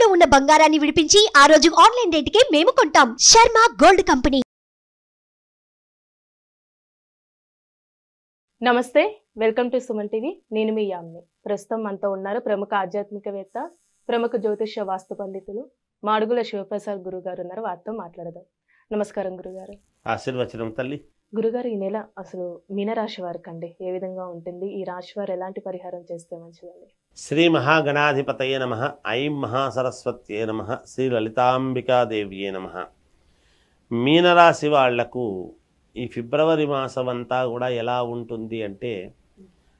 తాకట్టులో ఉన్న బంగారాన్ని విడిపించి ఆ రోజు ఆన్లైన్ రేటుకే మేము కొంటాం. Sharma gold company. నమస్తే, వెల్కమ్ టు సుమన్ టీవీ. నేను మీ యామ్ని. ప్రస్తుతం మనతో ఉన్నారు ప్రముఖ ఆధ్యాత్మికవేత్త, ప్రముఖ జ్యోతిష్య వాస్తు పండితులు మాడుగుల శివప్రసాద్ గురుగారు ఉన్నారు. వారితో మాట్లాడదాం. నమస్కారం గురుగారు. ఆశీర్వచనం తల్లి. గురుగారు, ఈ నెల అసలు మీనరాశి వారికి అండి ఏ విధంగా ఉంటుంది? ఈ రాశి వారు ఎలాంటి పరిహారం చేస్తే మంచిదండి? శ్రీ మహాగణాధిపతయే నమః. ఐం మహాసరస్వత్యే నమః. శ్రీ లలితాంబికాదేవ్యే నమః. మీనరాశి వాళ్లకు ఈ ఫిబ్రవరి మాసం అంతా కూడా ఎలా ఉంటుంది అంటే,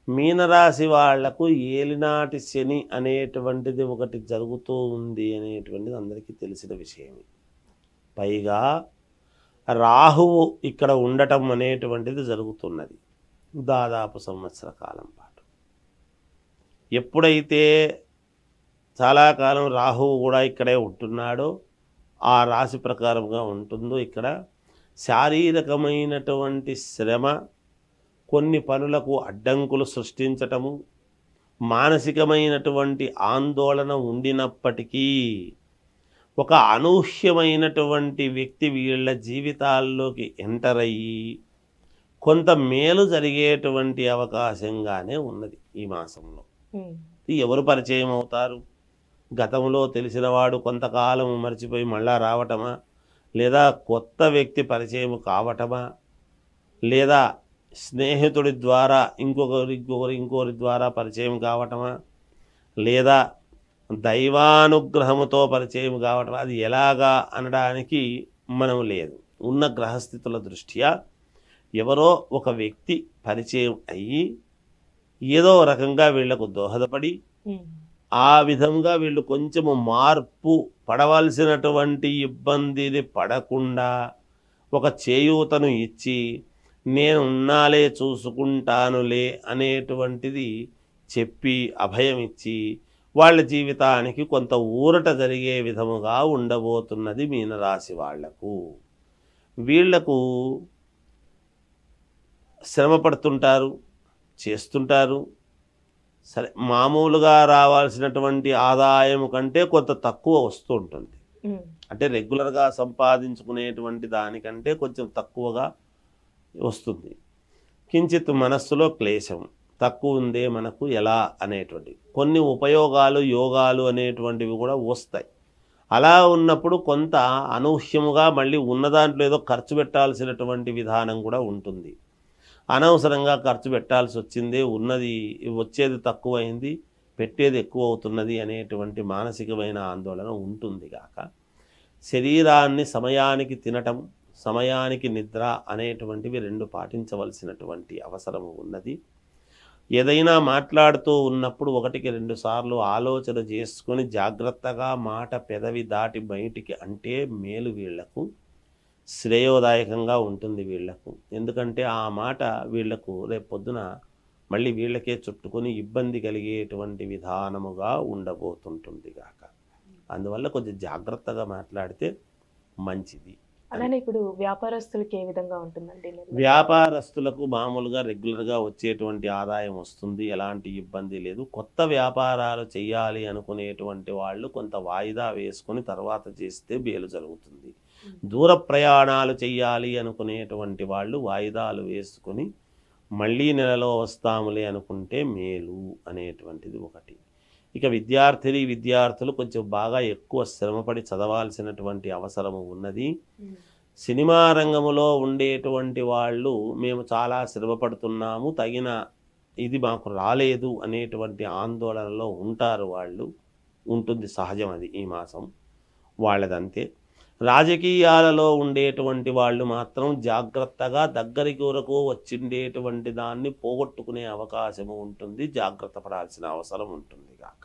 మీనరాశి వాళ్లకు ఏలినాటి శని అనేటువంటిది ఒకటి జరుగుతూ ఉంది అనేటువంటిది అందరికీ తెలిసిన విషయమే. పైగా రాహువు ఇక్కడ ఉండటం అనేటువంటిది జరుగుతున్నది దాదాపు సంవత్సర కాలం పాటు. ఎప్పుడైతే చాలా కాలం రాహువు కూడా ఇక్కడే ఉంటున్నాడో, ఆ రాశి ప్రకారంగా ఉంటుందో, ఇక్కడ శారీరకమైనటువంటి శ్రమ, కొన్ని పనులకు అడ్డంకులు సృష్టించటము, మానసికమైనటువంటి ఆందోళన ఉండినప్పటికీ ఒక అనూహ్యమైనటువంటి వ్యక్తి వీళ్ళ జీవితాల్లోకి ఎంటర్ అయ్యి కొంత మేలు జరిగేటువంటి అవకాశంగానే ఉన్నది ఈ మాసంలో. ఎవరు పరిచయం అవుతారు? గతంలో తెలిసినవాడు కొంతకాలం మర్చిపోయి మళ్ళా రావటమా, లేదా కొత్త వ్యక్తి పరిచయం కావటమా, లేదా స్నేహితుడి ద్వారా ఇంకొకరి ద్వారా పరిచయం కావటమా, లేదా దైవానుగ్రహముతో పరిచయం కావటమా, అది ఎలాగా అనడానికి మనం లేదు. ఉన్న గ్రహస్థితుల దృష్ట్యా ఎవరో ఒక వ్యక్తి పరిచయం అయ్యి ఏదో రకంగా వీళ్లకు దోహదపడి, ఆ విధంగా వీళ్ళు కొంచెము మార్పు పడవలసినటువంటి ఇబ్బందిని పడకుండా ఒక చేయూతను ఇచ్చి, నేను ఉన్నాలే చూసుకుంటానులే అనేటువంటిది చెప్పి అభయం ఇచ్చి వాళ్ళ జీవితానికి కొంత ఊరట జరిగే విధముగా ఉండబోతున్నది మీనరాశి వాళ్లకు. వీళ్లకు శ్రమ పడుతుంటారు, చేస్తుంటారు. సరే, మామూలుగా రావాల్సినటువంటి ఆదాయం కంటే కొంత తక్కువ వస్తూ ఉంటుంది. అంటే రెగ్యులర్గా సంపాదించుకునేటువంటి దానికంటే కొంచెం తక్కువగా వస్తుంది. కించిత్ మనస్సులో క్లేశం తక్కువ ఉందే మనకు ఎలా అనేటువంటి కొన్ని ఉపయోగాలు, యోగాలు అనేటువంటివి కూడా వస్తాయి. అలా ఉన్నప్పుడు కొంత అనూహ్యముగా మళ్ళీ ఉన్న దాంట్లో ఏదో ఖర్చు పెట్టాల్సినటువంటి విధానం కూడా ఉంటుంది. అనవసరంగా ఖర్చు పెట్టాల్సి వచ్చింది, ఉన్నది వచ్చేది తక్కువైంది, పెట్టేది ఎక్కువ అవుతున్నది అనేటువంటి మానసికమైన ఆందోళన ఉంటుంది గాక, శరీరాన్ని సమయానికి తినటం, సమయానికి నిద్ర అనేటువంటివి రెండు పాటించవలసినటువంటి అవసరం ఉన్నది. ఏదైనా మాట్లాడుతూ ఉన్నప్పుడు ఒకటికి రెండు సార్లు ఆలోచన చేసుకొని జాగ్రత్తగా మాట పెదవి దాటి బయటికి అంటే మేలు, వీళ్లకు శ్రేయోదాయకంగా ఉంటుంది వీళ్లకు. ఎందుకంటే ఆ మాట వీళ్లకు రేపు పొద్దున మళ్ళీ వీళ్ళకే చుట్టుకొని ఇబ్బంది కలిగేటువంటి విధానముగా ఉండబోతుంటుంది గాక. అందువల్ల కొంచెం జాగ్రత్తగా మాట్లాడితే మంచిది. అలానే ఇప్పుడు వ్యాపారస్తులకి ఏ విధంగా ఉంటుందండి? వ్యాపారస్తులకు మామూలుగా రెగ్యులర్గా వచ్చేటువంటి ఆదాయం వస్తుంది, ఎలాంటి ఇబ్బంది లేదు. కొత్త వ్యాపారాలు చేయాలి అనుకునేటువంటి వాళ్ళు కొంత వాయిదా వేసుకొని తర్వాత చేస్తే మేలు జరుగుతుంది. దూర ప్రయాణాలు చేయాలి అనుకునేటువంటి వాళ్ళు వాయిదాలు వేసుకొని మళ్ళీ నెలలో వస్తాములే అనుకుంటే మేలు అనేటువంటిది ఒకటి. ఇక విద్యార్థులు కొంచెం బాగా ఎక్కువ శ్రమపడి చదవాల్సినటువంటి అవసరము ఉన్నది. సినిమా రంగములో ఉండేటువంటి వాళ్ళు మేము చాలా శ్రమపడుతున్నాము, తగిన ఇది మాకు రాలేదు అనేటువంటి ఆందోళనలో ఉంటారు. వాళ్ళు ఉంటుంది, సహజం అది ఈ మాసం వాళ్ళదంతే. రాజకీయాలలో ఉండేటువంటి వాళ్ళు మాత్రం జాగ్రత్తగా దగ్గరికి వరకు వచ్చిండేటువంటి దాన్ని పోగొట్టుకునే అవకాశము ఉంటుంది, జాగ్రత్త పడాల్సిన అవసరం ఉంటుంది కాక.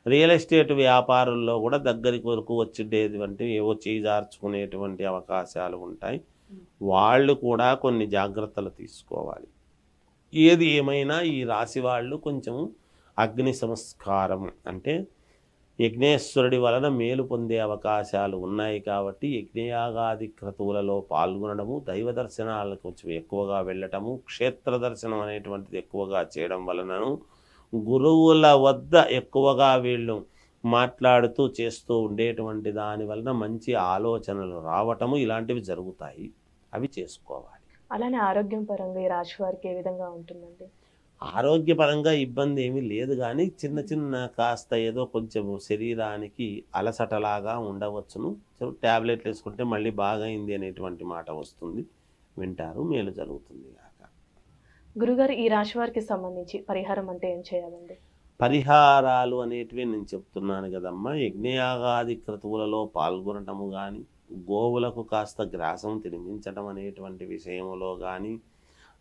రియల్ ఎస్టేట్ వ్యాపారుల్లో కూడా దగ్గరికి వరకు వచ్చిండేటువంటి ఏవో చేజార్చుకునేటువంటి అవకాశాలు ఉంటాయి. వాళ్ళు కూడా కొన్ని జాగ్రత్తలు తీసుకోవాలి. ఏది ఏమైనా ఈ రాశి వాళ్ళు కొంచెం అగ్ని సంస్కారం అంటే యజ్ఞేశ్వరుడి వలన మేలు పొందే అవకాశాలు ఉన్నాయి కాబట్టి యజ్ఞయాగాది క్రతువులలో పాల్గొనడము, దైవ దర్శనాలకు కొంచెం ఎక్కువగా వెళ్ళటము, క్షేత్ర దర్శనం అనేటువంటిది ఎక్కువగా చేయడం వలనను, గురువుల వద్ద ఎక్కువగా వీళ్ళు మాట్లాడుతూ చేస్తూ ఉండేటువంటి దాని వలన మంచి ఆలోచనలు రావటము ఇలాంటివి జరుగుతాయి. అవి చేసుకోవాలి. అలానే ఆరోగ్యం పరంగా ఈ రాశి వారికి ఏ విధంగా ఉంటుందండి? ఆరోగ్యపరంగా ఇబ్బంది ఏమీ లేదు, కానీ చిన్న చిన్న కాస్త ఏదో కొంచెం శరీరానికి అలసటలాగా ఉండవచ్చును. ట్యాబ్లెట్లు వేసుకుంటే మళ్ళీ బాగైంది అనేటువంటి మాట వస్తుంది, వింటారు, మేలు జరుగుతుంది కాక. గురుగారు, ఈ రాశి వారికి సంబంధించి పరిహారం అంటే ఏం చేయాలండి? పరిహారాలు అనేటివి నేను చెప్తున్నాను కదమ్మా. యజ్ఞయాగాది క్రతువులలో పాల్గొనటము కానీ, గోవులకు కాస్త గ్రాసం తినిపించడం అనేటువంటి విషయంలో కానీ,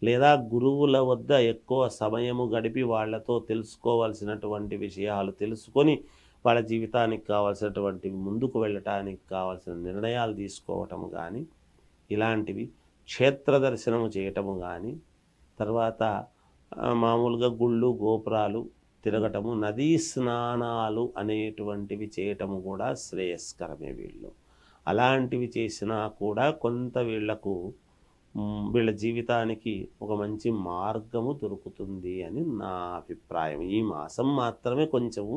లేదా గురువుల వద్ద ఎక్కువ సమయము గడిపి వాళ్ళతో తెలుసుకోవాల్సినటువంటి విషయాలు తెలుసుకొని వాళ్ళ జీవితానికి కావాల్సినటువంటి ముందుకు వెళ్ళటానికి కావాల్సిన నిర్ణయాలు తీసుకోవటం కానీ, ఇలాంటివి క్షేత్ర దర్శనము చేయటము కానీ, తర్వాత మామూలుగా గుళ్ళు గోపురాలు తిరగటము, నదీ స్నానాలు అనేటువంటివి చేయటము కూడా శ్రేయస్కరమే. వీళ్ళు అలాంటివి చేసినా కూడా కొంత వీళ్ళ జీవితానికి ఒక మంచి మార్గము దొరుకుతుంది అని నా అభిప్రాయం. ఈ మాసం మాత్రమే కొంచెము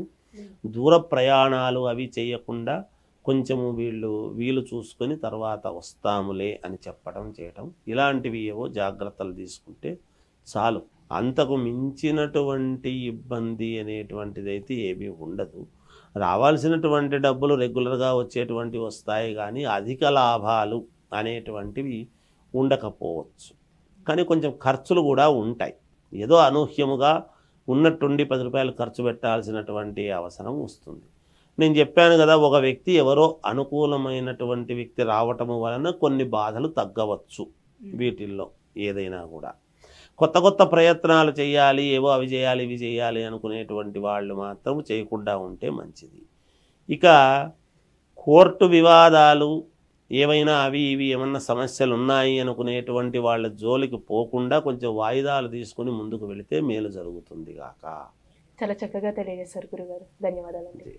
దూర ప్రయాణాలు అవి చేయకుండా కొంచెము వీలు చూసుకొని తర్వాత వస్తాములే అని చేయటం ఇలాంటివి ఏవో జాగ్రత్తలు తీసుకుంటే చాలు. అంతకు మించినటువంటి ఇబ్బంది అనేటువంటిది అయితే ఏమీ ఉండదు. రావాల్సినటువంటి డబ్బులు రెగ్యులర్గా వచ్చేటువంటివి వస్తాయి, కానీ అధిక లాభాలు అనేటువంటివి ఉండకపోవచ్చు. కానీ కొంచెం ఖర్చులు కూడా ఉంటాయి. ఏదో అనూహ్యముగా ఉన్నట్టుండి 10 రూపాయలు ఖర్చు పెట్టాల్సినటువంటి అవసరం వస్తుంది. నేను చెప్పాను కదా, ఒక వ్యక్తి ఎవరో అనుకూలమైనటువంటి వ్యక్తి రావటము వలన కొన్ని బాధలు తగ్గవచ్చు. వీటిల్లో ఏదైనా కూడా కొత్త ప్రయత్నాలు చేయాలి, ఏవో అవి చేయాలి ఇవి చేయాలి అనుకునేటువంటి వాళ్ళు మాత్రం చేయకుండా ఉంటే మంచిది. ఇక కోర్టు వివాదాలు ఏవైనా అవి ఇవి ఏమన్నా సమస్యలు ఉన్నాయి అనుకునేటువంటి వాళ్ళ జోలికి పోకుండా కొంచెం వాయిదాలు తీసుకుని ముందుకు వెళితే మేలు జరుగుతుంది గాక. చాలా చక్కగా తెలియజేశారు గురుగారు. ధన్యవాదాలండి.